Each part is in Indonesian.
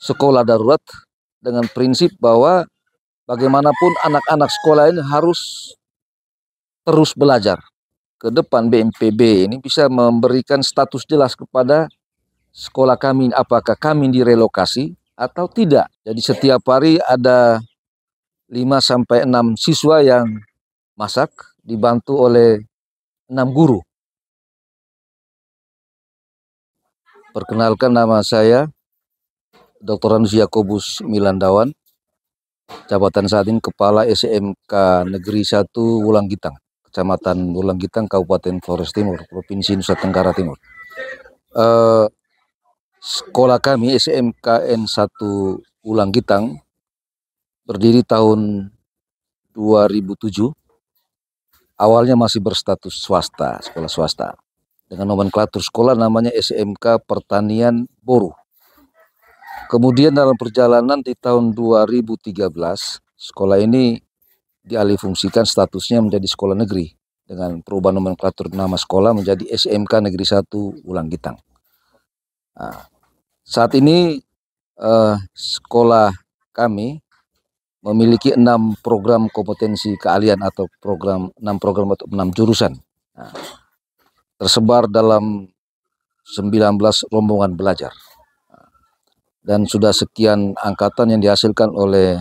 sekolah darurat dengan prinsip bahwa bagaimanapun anak-anak sekolah ini harus terus belajar. Ke depan BNPB ini bisa memberikan status jelas kepada sekolah kami, apakah kami direlokasi atau tidak. Jadi setiap hari ada 5-6 siswa yang masak dibantu oleh 6 guru. Perkenalkan, nama saya Dr. Ranus Yakobus Milandawan, jabatan saat ini Kepala SMK Negeri 1 Wulanggitang, Kecamatan Wulanggitang, Kabupaten Flores Timur, Provinsi Nusa Tenggara Timur. Sekolah kami SMKN 1 Wulanggitang berdiri tahun 2007. Awalnya masih berstatus swasta, sekolah swasta, dengan nomenklatur sekolah namanya SMK Pertanian Boru. Kemudian dalam perjalanan di tahun 2013, sekolah ini dialihfungsikan statusnya menjadi sekolah negeri dengan perubahan nomenklatur nama sekolah menjadi SMK Negeri 1 Wulanggitang. Nah, saat ini sekolah kami memiliki 6 program kompetensi keahlian atau 6 program atau 6 jurusan. Nah, tersebar dalam 19 rombongan belajar. Dan sudah sekian angkatan yang dihasilkan oleh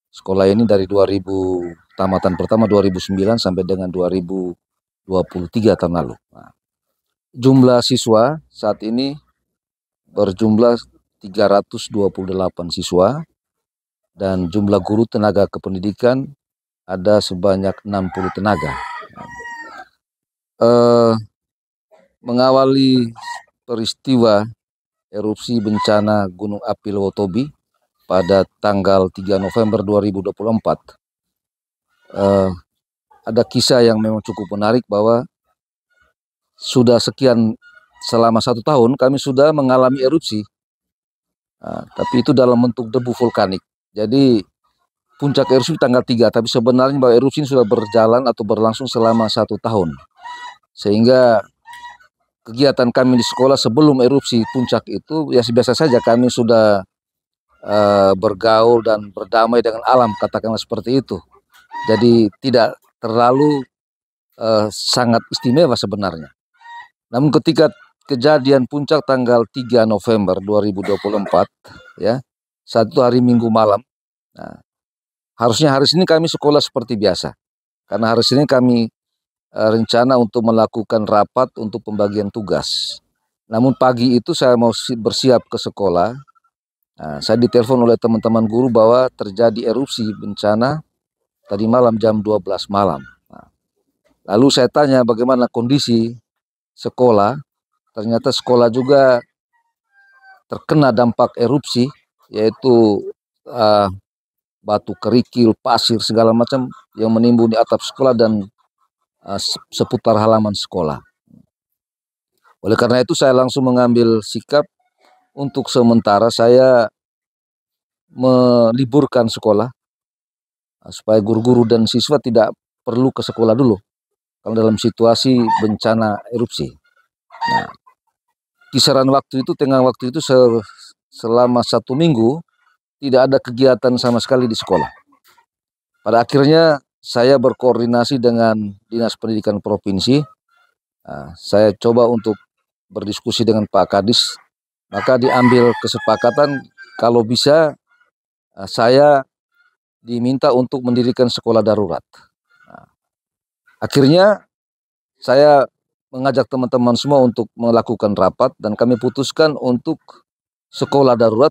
sekolah ini dari 2000 tamatan pertama 2009 sampai dengan 2023 tahun lalu. Nah, jumlah siswa saat ini berjumlah 328 siswa dan jumlah guru tenaga kependidikan ada sebanyak 60 tenaga. Mengawali peristiwa erupsi bencana Gunung Api Lewotobi pada tanggal 3 November 2024, ada kisah yang memang cukup menarik bahwa sudah selama 1 tahun kami sudah mengalami erupsi, tapi itu dalam bentuk debu vulkanik. Jadi puncak erupsi tanggal 3, tapi sebenarnya bahwa erupsi sudah berjalan atau berlangsung selama 1 tahun. Sehingga kegiatan kami di sekolah sebelum erupsi puncak itu ya biasa saja, kami sudah bergaul dan berdamai dengan alam, katakanlah seperti itu. Jadi tidak terlalu sangat istimewa sebenarnya. Namun ketika kejadian puncak tanggal 3 November 2024 ya, satu hari Minggu malam, nah, harusnya hari Senin kami sekolah seperti biasa, karena hari Senin kami rencana untuk melakukan rapat untuk pembagian tugas. Namun pagi itu saya mau bersiap ke sekolah. Nah, saya ditelepon oleh teman-teman guru bahwa terjadi erupsi bencana tadi malam jam 12 malam. Nah, lalu saya tanya bagaimana kondisi sekolah. Ternyata sekolah juga terkena dampak erupsi, yaitu batu kerikil, pasir, segala macam yang menimbun di atap sekolah dan seputar halaman sekolah. Oleh karena itu saya langsung mengambil sikap untuk sementara saya meliburkan sekolah supaya guru-guru dan siswa tidak perlu ke sekolah dulu kalau dalam situasi bencana erupsi. Nah, kisaran waktu itu, tengah waktu itu selama 1 minggu tidak ada kegiatan sama sekali di sekolah. Pada akhirnya saya berkoordinasi dengan Dinas Pendidikan Provinsi. Saya coba untuk berdiskusi dengan Pak Kadis, maka diambil kesepakatan kalau bisa saya diminta untuk mendirikan sekolah darurat. Akhirnya saya mengajak teman-teman semua untuk melakukan rapat dan kami putuskan untuk sekolah darurat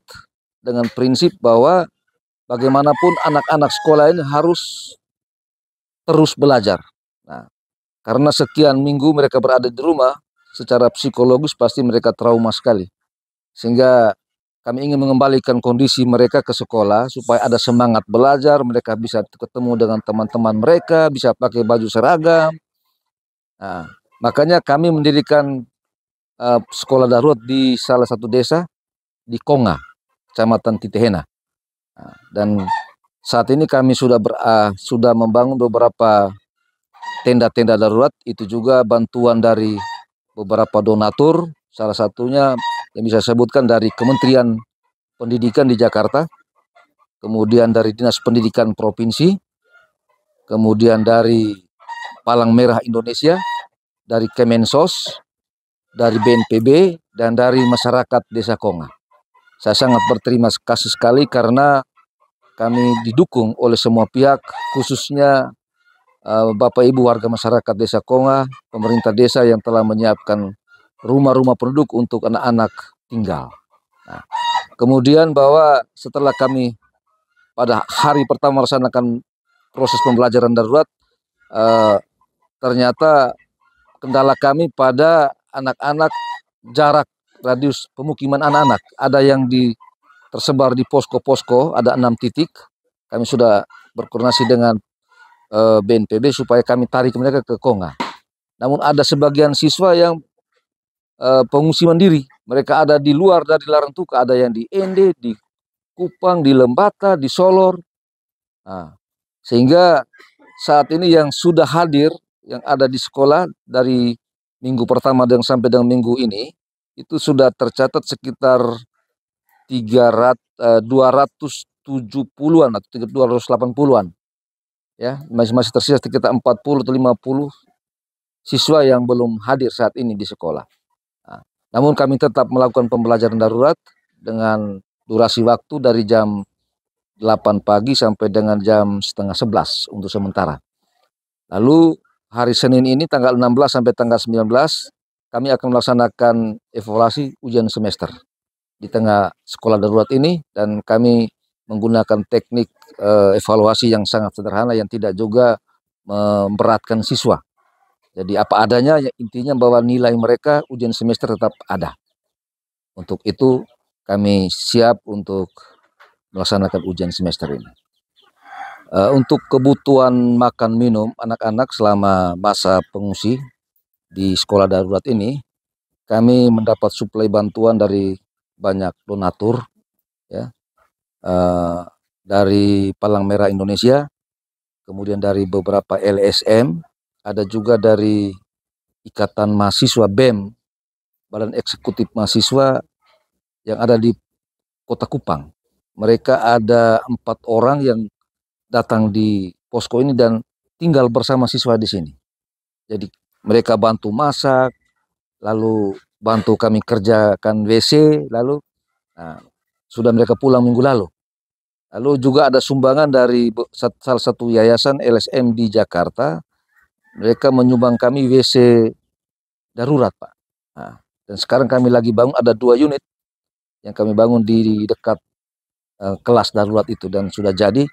dengan prinsip bahwa bagaimanapun anak-anak sekolah ini harus terus belajar. Nah, karena sekian minggu mereka berada di rumah, secara psikologis pasti mereka trauma sekali. Sehingga kami ingin mengembalikan kondisi mereka ke sekolah supaya ada semangat belajar, mereka bisa ketemu dengan teman-teman mereka, bisa pakai baju seragam. Nah, makanya kami mendirikan sekolah darurat di salah satu desa di Konga, Kecamatan Titehena. Nah, dan saat ini kami sudah membangun beberapa tenda-tenda darurat, itu juga bantuan dari beberapa donatur, salah satunya yang bisa saya sebutkan dari Kementerian Pendidikan di Jakarta, kemudian dari Dinas Pendidikan Provinsi, kemudian dari Palang Merah Indonesia, dari Kemensos, dari BNPB, dan dari masyarakat Desa Konga. Saya sangat berterima kasih sekali karena kami didukung oleh semua pihak, khususnya Bapak Ibu warga masyarakat Desa Konga, pemerintah desa yang telah menyiapkan rumah-rumah penduduk untuk anak-anak tinggal. Nah, kemudian bahwa setelah kami pada hari pertama melaksanakan proses pembelajaran darurat, ternyata kendala kami pada anak-anak, jarak radius pemukiman anak-anak. Ada yang tersebar di posko-posko, ada 6 titik. Kami sudah berkoordinasi dengan BNPB supaya kami tarik mereka ke Konga. Namun ada sebagian siswa yang pengungsi mandiri. Mereka ada di luar dari Larangtuka, ada yang di Ende, di Kupang, di Lembata, di Solor. Nah, sehingga saat ini yang sudah hadir, yang ada di sekolah dari minggu pertama dan sampai dengan minggu ini, itu sudah tercatat sekitar 270-an atau 280-an. Ya, masih tersisa sekitar 40 atau 50 siswa yang belum hadir saat ini di sekolah. Nah, namun kami tetap melakukan pembelajaran darurat dengan durasi waktu dari jam 8 pagi sampai dengan jam setengah 11 untuk sementara. Lalu hari Senin ini tanggal 16 sampai tanggal 19 kami akan melaksanakan evaluasi ujian semester di tengah sekolah darurat ini, dan kami menggunakan teknik evaluasi yang sangat sederhana yang tidak juga memberatkan siswa. Jadi apa adanya, intinya bahwa nilai mereka ujian semester tetap ada. Untuk itu kami siap untuk melaksanakan ujian semester ini. Untuk kebutuhan makan minum anak-anak selama masa pengungsi di sekolah darurat ini, kami mendapat suplai bantuan dari banyak donatur, ya, dari Palang Merah Indonesia, kemudian dari beberapa LSM, ada juga dari Ikatan Mahasiswa BEM, Badan Eksekutif Mahasiswa yang ada di Kota Kupang. Mereka ada 4 orang yang datang di posko ini dan tinggal bersama siswa di sini. Jadi mereka bantu masak, lalu bantu kami kerjakan WC, lalu sudah mereka pulang minggu lalu. Lalu juga ada sumbangan dari salah satu yayasan LSM di Jakarta. Mereka menyumbang kami WC darurat, Pak. Nah, dan sekarang kami lagi bangun, ada 2 unit yang kami bangun di dekat kelas darurat itu, dan sudah jadi,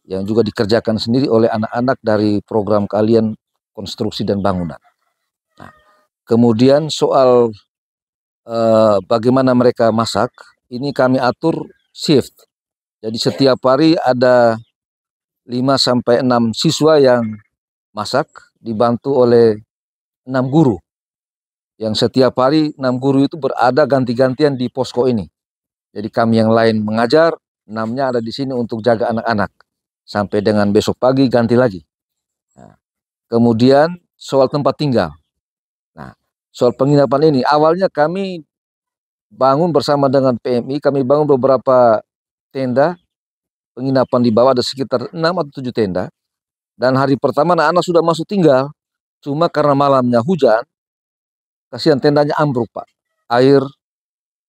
yang juga dikerjakan sendiri oleh anak-anak dari program kalian konstruksi dan bangunan. Nah, kemudian soal bagaimana mereka masak, ini kami atur shift. Jadi setiap hari ada 5-6 siswa yang masak, dibantu oleh 6 guru. Yang setiap hari 6 guru itu berada ganti-gantian di posko ini. Jadi kami yang lain mengajar, 6-nya ada di sini untuk jaga anak-anak. Sampai dengan besok pagi ganti lagi. Nah, kemudian soal tempat tinggal. Nah, soal penginapan ini, awalnya kami bangun bersama dengan PMI, kami bangun beberapa tenda penginapan di bawah, ada sekitar 6 atau 7 tenda. Dan hari pertama anak-anak sudah masuk tinggal. Cuma karena malamnya hujan, kasihan tendanya ambruk, Pak. Air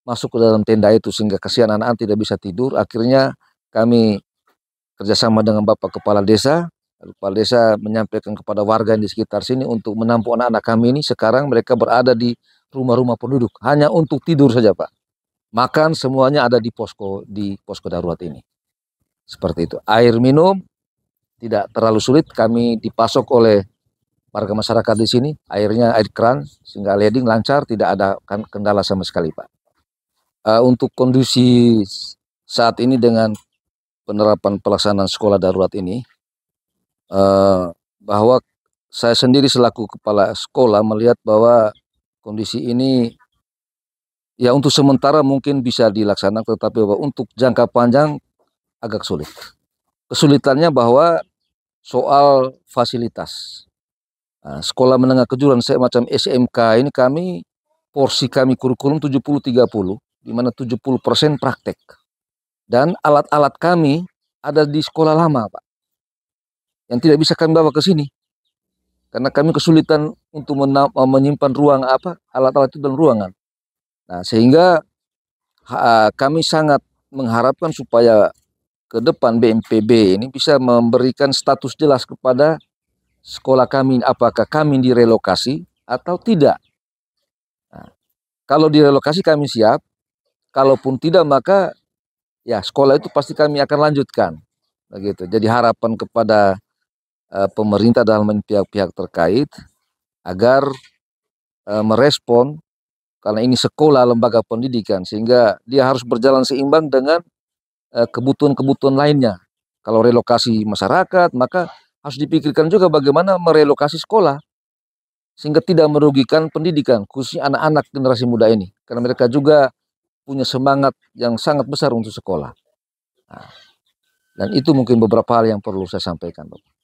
masuk ke dalam tenda itu sehingga kasihan anak-anak tidak bisa tidur. Akhirnya kami kerjasama dengan Bapak Kepala Desa. Kepala Desa menyampaikan kepada warga di sekitar sini untuk menampung anak-anak kami ini. Sekarang mereka berada di rumah-rumah penduduk hanya untuk tidur saja, Pak. Makan semuanya ada di posko darurat ini. Seperti itu. Air minum tidak terlalu sulit, kami dipasok oleh warga masyarakat di sini. Airnya air keran sehingga leding lancar, tidak ada kendala sama sekali, Pak. Untuk kondisi saat ini dengan penerapan pelaksanaan sekolah darurat ini, bahwa saya sendiri selaku kepala sekolah melihat bahwa kondisi ini ya untuk sementara mungkin bisa dilaksanakan, tetapi bahwa untuk jangka panjang agak sulit. Kesulitannya bahwa soal fasilitas. Sekolah menengah kejuruan semacam SMK ini porsi kami kurikulum 70-30, di mana 70% praktek. Dan alat-alat kami ada di sekolah lama, Pak, yang tidak bisa kami bawa ke sini karena kami kesulitan untuk menyimpan ruang alat-alat itu dalam ruangan. Nah, sehingga kami sangat mengharapkan supaya ke depan BNPB ini bisa memberikan status jelas kepada sekolah kami, apakah kami direlokasi atau tidak. Nah, kalau direlokasi kami siap, kalaupun tidak maka ya sekolah itu pasti kami akan lanjutkan. Begitu. Jadi harapan kepada pemerintah dalam pihak-pihak terkait agar merespon, karena ini sekolah lembaga pendidikan, sehingga dia harus berjalan seimbang dengan kebutuhan-kebutuhan lainnya. Kalau relokasi masyarakat, maka harus dipikirkan juga bagaimana merelokasi sekolah sehingga tidak merugikan pendidikan, khususnya anak-anak generasi muda ini, karena mereka juga punya semangat yang sangat besar untuk sekolah. Nah, dan itu mungkin beberapa hal yang perlu saya sampaikan, Bapak.